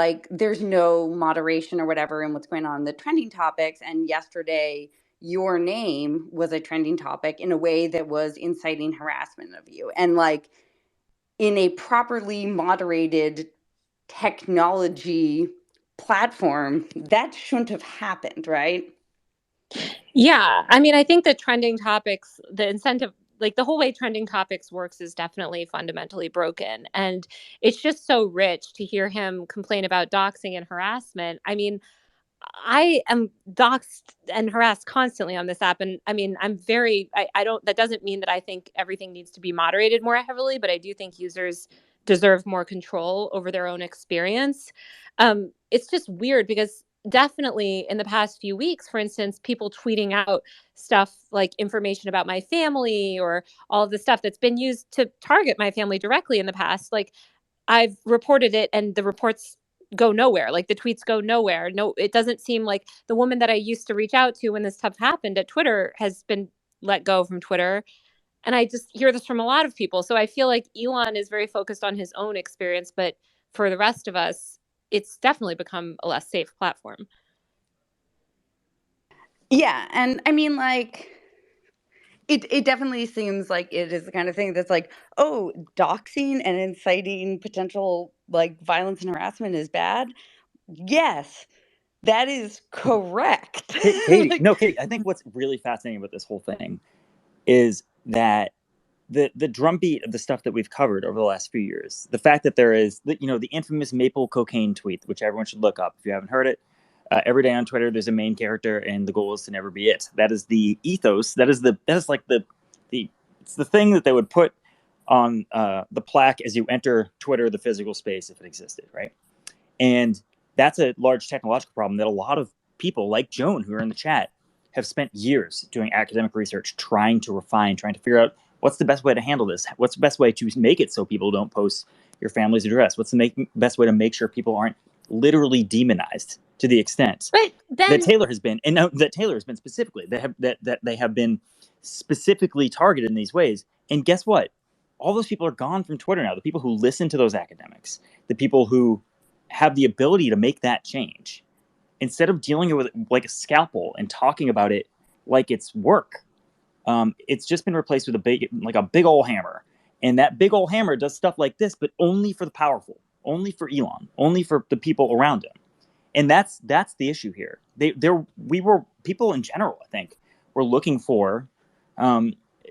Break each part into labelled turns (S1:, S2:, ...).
S1: like there's no moderation or whatever in what's going on in the trending topics. And yesterday, your name was a trending topic in a way that was inciting harassment of you. And like in a properly moderated technology platform, that shouldn't have happened, right?
S2: Yeah. I mean, I think the trending topics, the incentive, like the whole way trending topics works is definitely fundamentally broken. And it's just so rich to hear him complain about doxing and harassment. I mean, I am doxxed and harassed constantly on this app. And I mean, I don't, that doesn't mean that I think everything needs to be moderated more heavily, but I do think users deserve more control over their own experience. It's just weird because definitely in the past few weeks, for instance, people tweeting out stuff like information about my family or all of the stuff that's been used to target my family directly in the past. Like I've reported it and the reports go nowhere. Like the tweets go nowhere. No, it doesn't seem like the woman that I used to reach out to when this stuff happened at Twitter has been let go from Twitter. And I just hear this from a lot of people. So I feel like Elon is very focused on his own experience, but for the rest of us, it's definitely become a less safe platform.
S1: Yeah, and I mean, like, it definitely seems like it is the kind of thing that's like, oh, doxing and inciting potential like violence and harassment is bad. Yes, that is correct.
S3: Katie,
S1: Like,
S3: no, Katie, I think what's really fascinating about this whole thing is that the drumbeat of the stuff that we've covered over the last few years, the fact that there is, the infamous maple cocaine tweet, which everyone should look up if you haven't heard it. Every day on Twitter, there's a main character, and the goal is to never be it. That is the ethos. That is like it's the thing that they would put on the plaque as you enter Twitter, the physical space, if it existed, right? And that's a large technological problem that a lot of people like Joan, who are in the chat, have spent years doing academic research, trying to refine, trying to figure out what's the best way to handle this. What's the best way to make it so people don't post your family's address? What's the best way to make sure people aren't literally demonized to the extent
S2: But Ben,
S3: that Taylor has been, and that Taylor has been specifically, that they have been specifically targeted in these ways. And guess what? All those people are gone from Twitter now. The people who listen to those academics, the people who have the ability to make that change, instead of dealing with it like a scalpel and talking about it like it's work, it's just been replaced with a big old hammer. And that big old hammer does stuff like this, but only for the powerful, only for Elon, only for the people around him. And that's the issue here. We were, people in general, I think, were looking for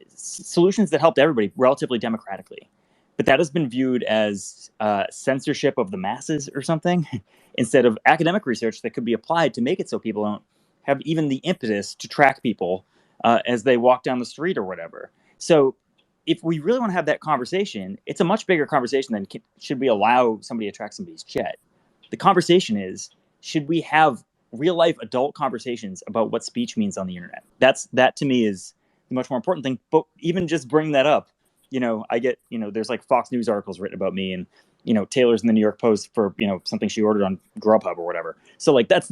S3: solutions that helped everybody relatively democratically. But that has been viewed as censorship of the masses or something, instead of academic research that could be applied to make it so people don't have even the impetus to track people as they walk down the street or whatever. So if we really want to have that conversation, it's a much bigger conversation than should we allow somebody to track somebody's jet. The conversation is, should we have real life adult conversations about what speech means on the internet? That to me is the much more important thing. But even just bring that up, I get, there's like Fox News articles written about me, and Taylor's in the New York Post for something she ordered on Grubhub or whatever. So like that's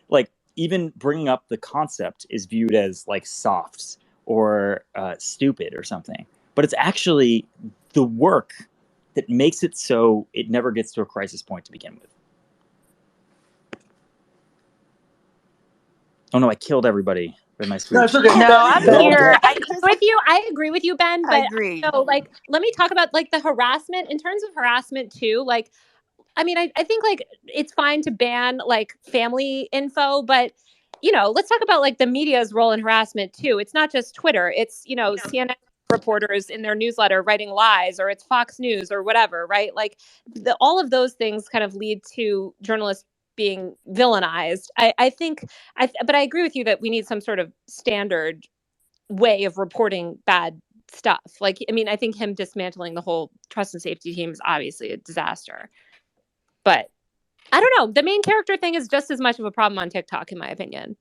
S3: like, even bringing up the concept is viewed as like soft or stupid or something. But it's actually the work that makes it so it never gets to a crisis point to begin with. Oh no, I killed everybody with my speech.
S4: No, it's okay.
S2: No, I'm
S4: They're all
S2: here.
S4: dead.
S2: I agree with you, Ben.
S5: I
S2: But
S5: agree.
S2: so, like, let me talk about like the harassment in terms of harassment too. Like, I mean, I think like it's fine to ban like family info, but let's talk about like the media's role in harassment too. It's not just Twitter. It's CNN reporters in their newsletter writing lies, or it's Fox News or whatever, right? Like all of those things kind of lead to journalists being villainized. I think, but I agree with you that we need some sort of standard way of reporting bad stuff. Like, I mean, I think him dismantling the whole trust and safety team is obviously a disaster. But I don't know. The main character thing is just as much of a problem on TikTok, in my opinion.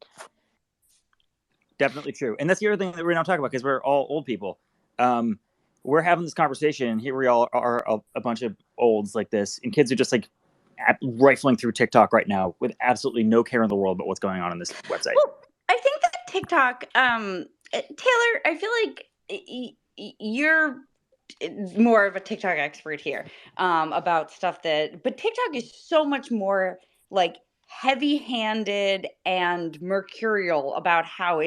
S3: Definitely true. And that's the other thing that we're not talking about, because we're all old people. We're having this conversation, and here we all are, a bunch of olds like this, and kids are just like rifling through TikTok right now with absolutely no care in the world about what's going on this website.
S5: Well, I think that TikTok, Taylor, I feel like you're
S1: more of a TikTok expert here, about stuff but TikTok is so much more like heavy-handed and mercurial about how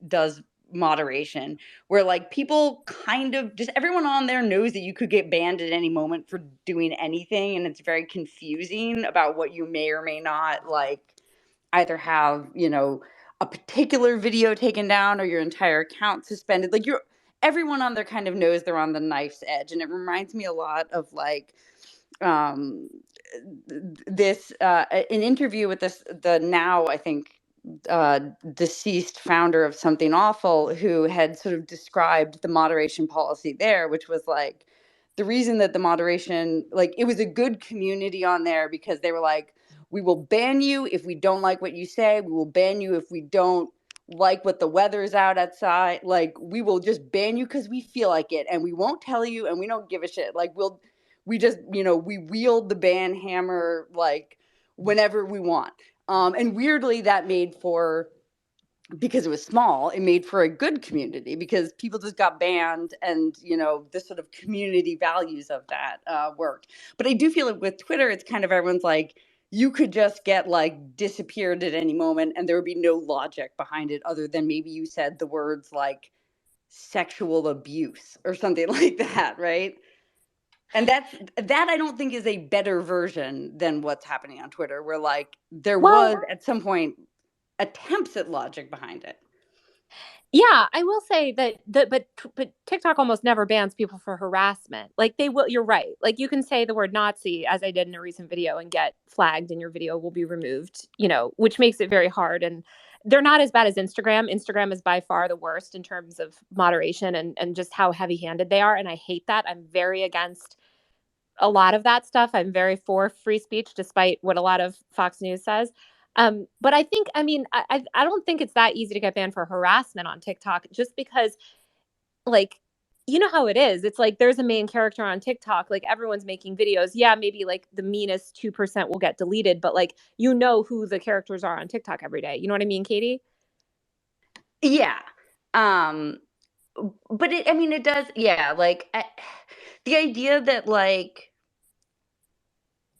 S1: does moderation, where like people kind of just everyone on there knows that you could get banned at any moment for doing anything, and it's very confusing about what you may or may not like either have, a particular video taken down or your entire account suspended. Like everyone on there kind of knows they're on the knife's edge. And it reminds me a lot of like um this an interview with the now I think deceased founder of Something Awful, who had sort of described the moderation policy there, which was like the reason that the moderation, like it was a good community on there because they were like, we will ban you if we don't like what you say. We will ban you if we don't like what the weather's outside. Like we will just ban you because we feel like it, and we won't tell you, and we don't give a shit. Like we just, we wield the ban hammer like whenever we want. And weirdly, that made for, because it was small, it made for a good community because people just got banned, and the sort of community values of that worked. But I do feel like with Twitter, it's kind of everyone's like, you could just get like disappeared at any moment, and there would be no logic behind it other than maybe you said the words like sexual abuse or something like that, right? And that I don't think is a better version than what's happening on Twitter, where like there
S2: Well,
S1: was at some point attempts at logic behind it.
S2: yeah, I will say that but TikTok almost never bans people for harassment. Like they will, you're right. Like you can say the word Nazi, as I did in a recent video, and get flagged and your video will be removed, which makes it very hard. And they're not as bad as Instagram. Instagram is by far the worst in terms of moderation and just how heavy-handed they are. And I hate that. I'm very against a lot of that stuff. I'm very for free speech, despite what a lot of Fox News says. But I think, I mean, I don't think it's that easy to get banned for harassment on TikTok, just because, like, you know how it is. It's like there's a main character on TikTok, like everyone's making videos. Yeah, maybe like the meanest 2% will get deleted, but like who the characters are on TikTok every day. You know what I mean, Katie?
S1: Yeah. Um, but it does, yeah, like the idea that like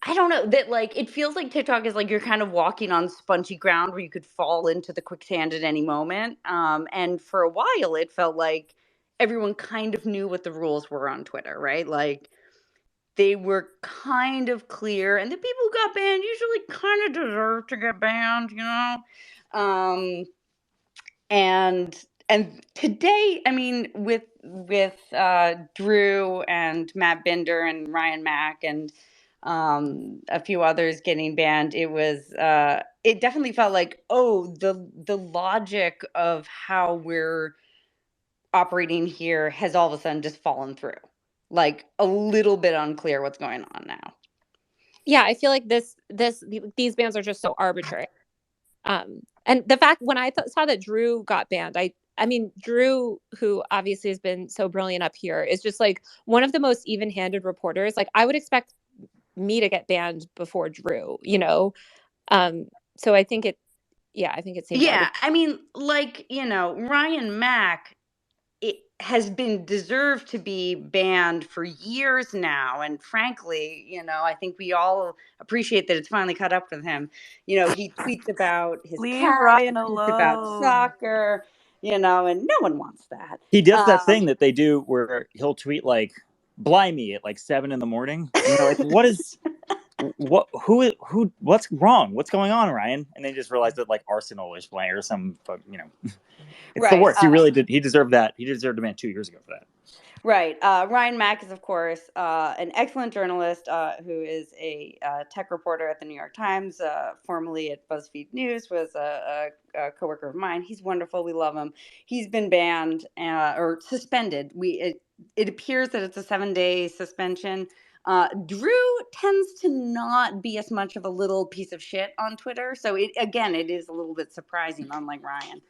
S1: I don't know, that like it feels like TikTok is like you're kind of walking on spongy ground where you could fall into the quicksand at any moment. And for a while it felt like everyone kind of knew what the rules were on Twitter, right? Like they were kind of clear, and the people who got banned usually kind of deserve to get banned. Um, and today, I mean, with Drew and Matt Binder and Ryan Mack and a few others getting banned, it definitely felt like, oh, the logic of how we're operating here has all of a sudden just fallen through. Like a little bit unclear what's going on now.
S2: Yeah, I feel like these bans are just so arbitrary. And the fact when I saw that Drew got banned, I mean, Drew, who obviously has been so brilliant up here, is just like one of the most even-handed reporters. Like I would expect me to get banned before Drew. Um, so I think it seems
S1: Yeah,
S2: arbitrary.
S1: I mean, like, Ryan Mack, it has been deserved to be banned for years now, and frankly, I think we all appreciate that it's finally caught up with him. He tweets about his
S4: Leave
S1: cat, he
S4: Ryan
S1: tweets about
S4: alone.
S1: soccer, and no one wants that.
S3: He does that thing
S1: Um
S3: that they do where he'll tweet like "Blimey" at like 7 in the morning, and you're like, what's wrong? What's going on, Ryan? And then you just realize that like Arsenal is playing or some, it's the
S1: right.
S3: worst. He really did. He deserved that. He deserved a ban 2 years ago for that.
S1: Right. Ryan Mack is, of course, an excellent journalist who is a tech reporter at the New York Times, formerly at BuzzFeed News, was a coworker of mine. He's wonderful. We love him. He's been banned or suspended. It appears that it's a 7-day suspension. Drew tends to not be as much of a little piece of shit on Twitter. So, it is a little bit surprising, unlike Ryan.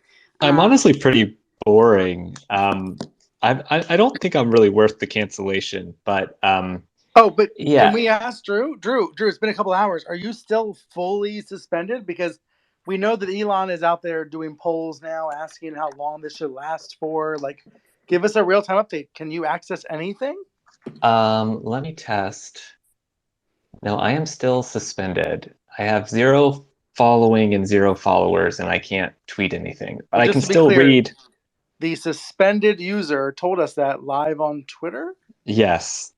S5: I'm honestly pretty boring. I don't think I'm really worth the cancellation, but
S6: Oh, but can
S5: yeah.
S6: we ask Drew? Drew, it's been a couple hours. Are you still fully suspended? Because we know that Elon is out there doing polls now, asking how long this should last for. Like, give us a real time update. Can you access anything?
S5: Let me test. No, I am still suspended. I have 0 following and 0 followers, and I can't tweet anything. But
S6: But
S5: I
S6: just
S5: can
S6: to be
S5: still
S6: clear,
S5: read.
S6: the suspended user told us that live on Twitter.
S5: Yes.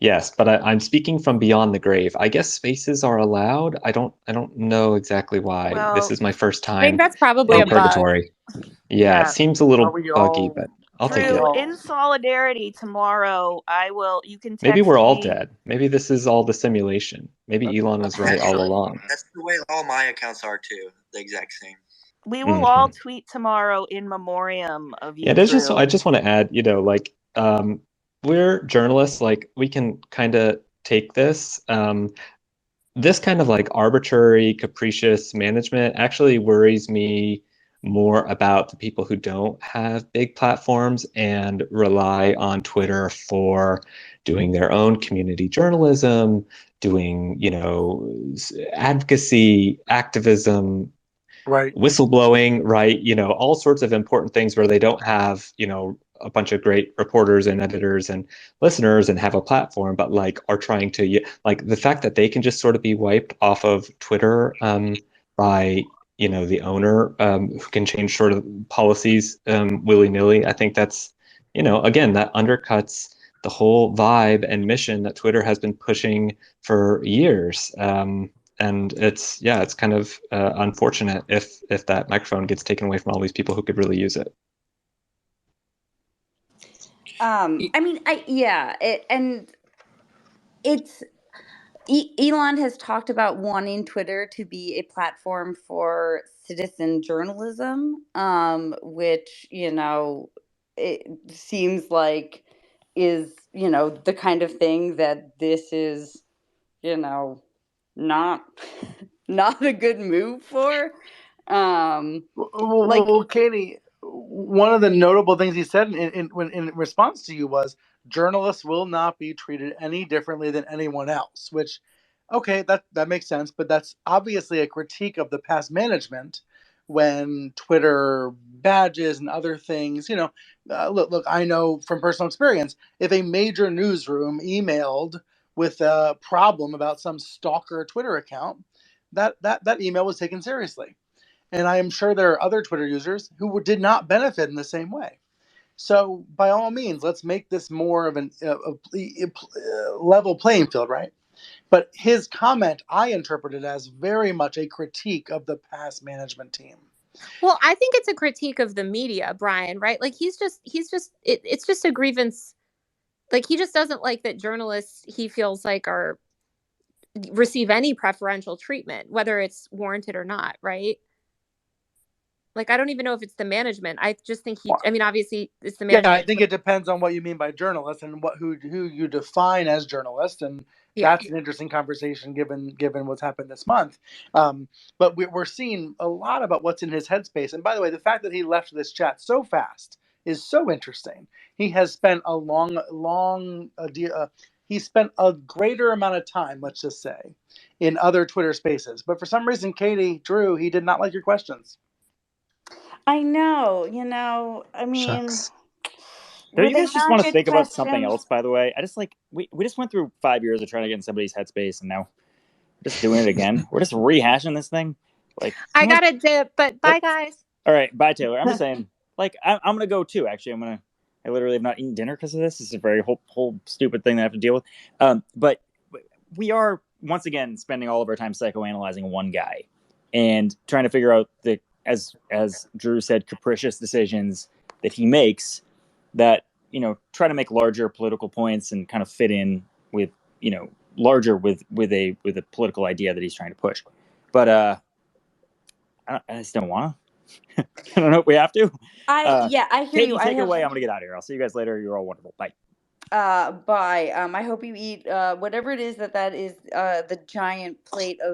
S5: Yes, but I'm speaking from beyond the grave. I guess spaces are allowed. I don't know exactly why. This
S4: Well,
S5: is my first
S2: I think
S5: time
S2: that's probably
S5: in
S2: a bug.
S5: purgatory. Yeah, it
S4: yeah.
S5: seems a
S6: Are
S5: little
S6: we
S5: buggy,
S6: all?
S5: but I'll take
S6: Are we
S4: Drew,
S5: it.
S6: all?
S4: in solidarity, tomorrow you can
S5: Maybe
S4: text
S5: we're all
S4: me.
S5: dead. Maybe this is all the simulation. Maybe Elon was right all
S7: Actually,
S5: along.
S7: that's the way all my accounts are too. The exact same.
S4: We will
S5: Hmm.
S4: all tweet tomorrow in memoriam of
S5: Yeah,
S4: you,
S5: there's just I
S4: Drew.
S5: just want to add, like we're journalists, like we can kind of take this. This kind of like arbitrary, capricious management actually worries me more about the people who don't have big platforms and rely on Twitter for doing their own community journalism, doing, advocacy, activism,
S6: Right.
S5: whistleblowing, right? All sorts of important things where they don't have, a bunch of great reporters and editors and listeners and have a platform, but like are trying to like the fact that they can just sort of be wiped off of Twitter by the owner who can change sort of policies willy-nilly. I think that's again that undercuts the whole vibe and mission that Twitter has been pushing for years. And it's kind of unfortunate if that microphone gets taken away from all these people who could really use it.
S1: I mean, and it's Elon has talked about wanting Twitter to be a platform for citizen journalism, which it seems like is the kind of thing that this is not not a good move for. Like,
S6: Well, Katie, one of the notable things he said in response to you was journalists will not be treated any differently than anyone else. Which, okay, that makes sense, but that's obviously a critique of the past management when Twitter badges and other things. Look, I know from personal experience, if a major newsroom emailed with a problem about some stalker Twitter account, that email was taken seriously. And I am sure there are other Twitter users who did not benefit in the same way. So, by all means, let's make this more of a level playing field, right? But his comment, I interpreted as very much a critique of the past management team.
S2: Well, I think it's a critique of the media, Brian, right? Like it's just a grievance. Like he just doesn't like that journalists he feels like are receive any preferential treatment, whether it's warranted or not, right? Like I don't even know if it's the management. I just think I mean, obviously it's the
S6: Yeah, I
S2: management.
S6: think it depends on what you mean by journalist and who you define as journalist, and
S2: Yeah.
S6: that's an interesting conversation given what's happened this month. But we're seeing a lot about what's in his headspace. And by the way, the fact that he left this chat so fast is so interesting. He has spent he spent a greater amount of time, let's just say, in other Twitter spaces. But for some reason, Katie, Drew, he did not like your questions.
S1: I know, I mean,
S5: Shucks.
S3: Don't
S1: were
S3: you
S1: they
S3: guys just want
S1: not
S3: to
S1: good
S3: think about something
S1: questions?
S3: else, by the way? I just like we just went through 5 years of trying to get in somebody's headspace, and now we're just doing it again. We're just rehashing this thing. Like,
S2: I
S3: can we,
S2: got to dip, but bye guys.
S3: all right, bye, Taylor. I'm just saying, like, I'm gonna go too. Actually, I literally have not eaten dinner because of this. This is a very whole stupid thing that I have to deal with. But we are once again spending all of our time psychoanalyzing one guy and trying to figure out the as Drew said, capricious decisions that he makes that try to make larger political points and kind of fit in with larger with a political idea that he's trying to push. But I just don't want to. I don't know if we have to.
S1: I hear you.
S3: Katie,
S1: I
S3: take it
S1: have
S3: away. I'm gonna get out of here. I'll see you guys later. You're all wonderful. Bye.
S1: bye. I hope you eat whatever it is that is the giant plate of